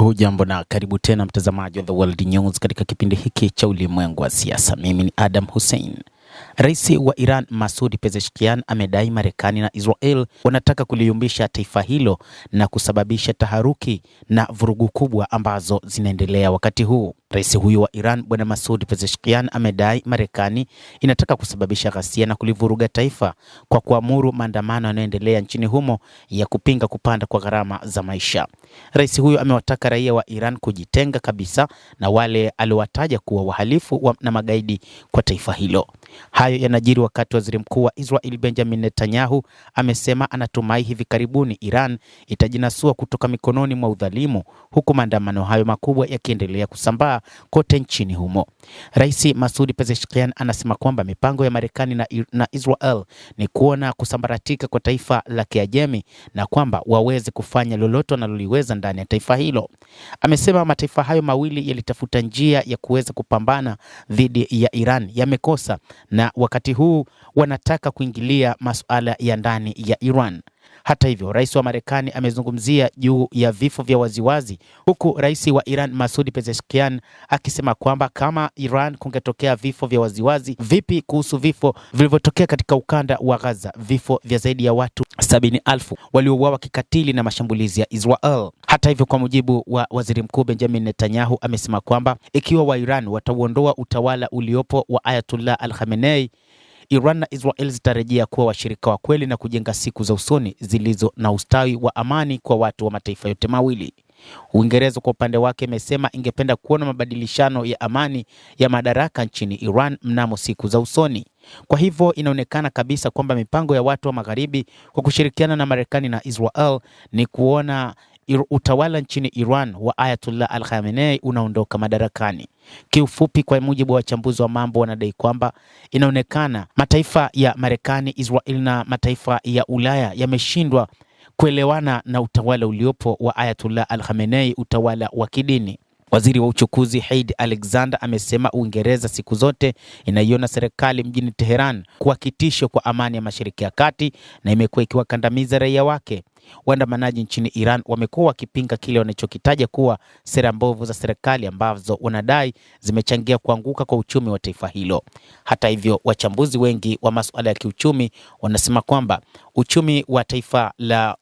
Hujambo na karibu tena mtazamaji wa The World News katika kipindi hiki cha ulimwengu wa siasa. Mimi ni Adam Hussein. Rais wa Iran Masoud Pezeshkian amedai Marekani na Israel wanataka kuliyumbisha taifa hilo na kusababisha taharuki na vurugu kubwa ambazo zinaendelea wakati huu. Rais huyu wa Iran Bwana Masoud Pezeshkian amedai Marekani inataka kusababisha ghasia na kulivuruga taifa kwa kuamuru maandamano yanayoendelea nchini humo ya kupinga kupanda kwa gharama za maisha. Rais huyu amewataka raia wa Iran kujitenga kabisa na wale aliowataja kuwa wahalifu na magaidi kwa taifa hilo. Hayo yanajiri wakati waziri mkuu wa Israel Benjamin Netanyahu amesema anatumai hivi karibuni Iran itajinasua kutoka mikononi mwa udhalimu, huku maandamano hayo makubwa yakiendelea kusambaa kote nchini humo. Rais Masoud Pezeshkian anasema kwamba mipango ya Marekani na Israel ni kuona kusambaratika kwa taifa la Kiajemi na kwamba waweze kufanya lolote wanaloliweza ndani ya taifa hilo. Amesema mataifa hayo mawili yalitafuta njia ya kuweza kupambana dhidi ya Iran yamekosa, na wakati huu wanataka kuingilia masuala ya ndani ya Iran. Hata hivyo, rais wa Marekani amezungumzia juu ya vifo vya waziwazi, huku rais wa Iran Masoud Pezeshkian akisema kwamba kama Iran kungetokea vifo vya waziwazi, vipi kuhusu vifo vilivyotokea katika ukanda wa Gaza, vifo vya zaidi ya watu 70,000 waliouawa kikatili na mashambulizi ya Israel. Hata hivyo, kwa mujibu wa waziri mkuu Benjamin Netanyahu, amesema kwamba ikiwa wa Iran watauondoa utawala uliopo wa Ayatollah Al-Khamenei, Iran na Israel zitarejea kuwa washirika wa kweli na kujenga siku za usoni zilizo na ustawi wa amani kwa watu wa mataifa yote mawili. Uingereza kwa upande wake imesema ingependa kuona mabadilishano ya amani ya madaraka nchini Iran mnamo siku za usoni. Kwa hivyo inaonekana kabisa kwamba mipango ya watu wa magharibi kwa kushirikiana na Marekani na Israel ni kuona utawala nchini Iran wa Ayatollah Al-Khamenei unaondoka madarakani. Kiufupi, kwa mujibu wa wachambuzi wa mambo, wanadai kwamba inaonekana mataifa ya Marekani, Israel na mataifa ya Ulaya yameshindwa kuelewana na utawala uliopo wa Ayatollah Al-Khamenei, utawala wa kidini. Waziri wa uchukuzi Haid Alexander amesema Uingereza siku zote inaiona serikali mjini Tehran kuwa kitisho kwa amani ya Mashariki ya Kati na imekuwa ikiwakandamiza raia wake. Waandamanaji nchini Iran wamekuwa wakipinga kile wanachokitaja kuwa sera mbovu za serikali ambazo wanadai zimechangia kuanguka kwa uchumi wa taifa hilo. Hata hivyo, wachambuzi wengi wa masuala ya kiuchumi wanasema kwamba uchumi wa taifa la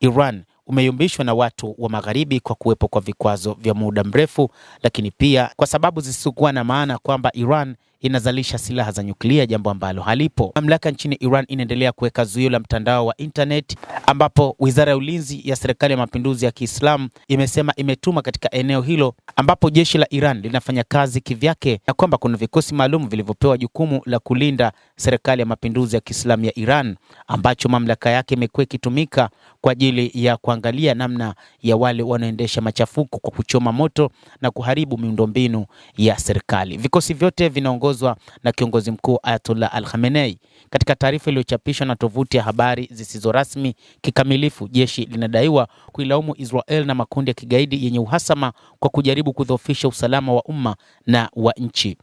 Iran umeyumbishwa na watu wa magharibi kwa kuwepo kwa vikwazo vya muda mrefu, lakini pia kwa sababu zisizokuwa na maana kwamba Iran inazalisha silaha za nyuklia, jambo ambalo halipo. Mamlaka nchini Iran inaendelea kuweka zuio la mtandao wa internet, ambapo Wizara ya Ulinzi ya Serikali ya Mapinduzi ya Kiislamu imesema imetuma katika eneo hilo ambapo jeshi la Iran linafanya kazi kivyake, na kwamba kuna vikosi maalum vilivyopewa jukumu la kulinda Serikali ya Mapinduzi ya Kiislamu ya Iran, ambacho mamlaka yake imekuwa ikitumika kwa ajili ya kuangalia namna ya wale wanaoendesha machafuko kwa kuchoma moto na kuharibu miundombinu ya serikali. Vikosi vyote vinaongozwa na kiongozi mkuu Ayatollah Al-Khamenei. Katika taarifa iliyochapishwa na tovuti ya habari zisizo rasmi, kikamilifu jeshi linadaiwa kuilaumu Israel na makundi ya kigaidi yenye uhasama kwa kujaribu kudhoofisha usalama wa umma na wa nchi.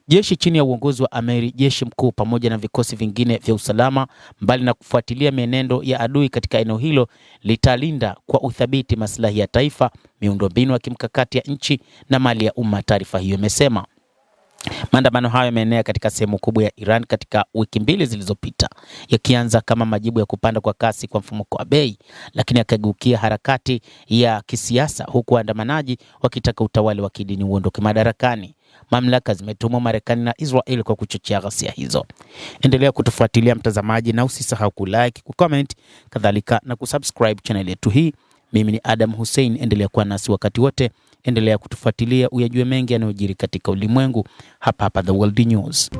Jeshi chini ya uongozi wa Amiri Jeshi Mkuu pamoja na vikosi vingine vya usalama, mbali na kufuatilia mienendo ya adui katika eneo hilo, litalinda kwa uthabiti maslahi ya taifa, miundombinu ya kimkakati ya nchi na mali ya umma, taarifa hiyo imesema. Maandamano hayo yameenea katika sehemu kubwa ya Iran katika wiki mbili zilizopita, yakianza kama majibu ya kupanda kwa kasi kwa mfumuko wa bei, lakini yakageukia harakati ya kisiasa, huku waandamanaji wakitaka utawala wa kidini uondoke madarakani. Mamlaka zimetumwa Marekani na Israel kwa kuchochea ghasia hizo. Endelea kutufuatilia mtazamaji, na usisahau kulike, kucomment, kadhalika na kusubscribe channel yetu hii. Mimi ni Adam Hussein, endelea kuwa nasi wakati wote. Endelea kutufuatilia uyajue mengi yanayojiri katika ulimwengu hapa The World News.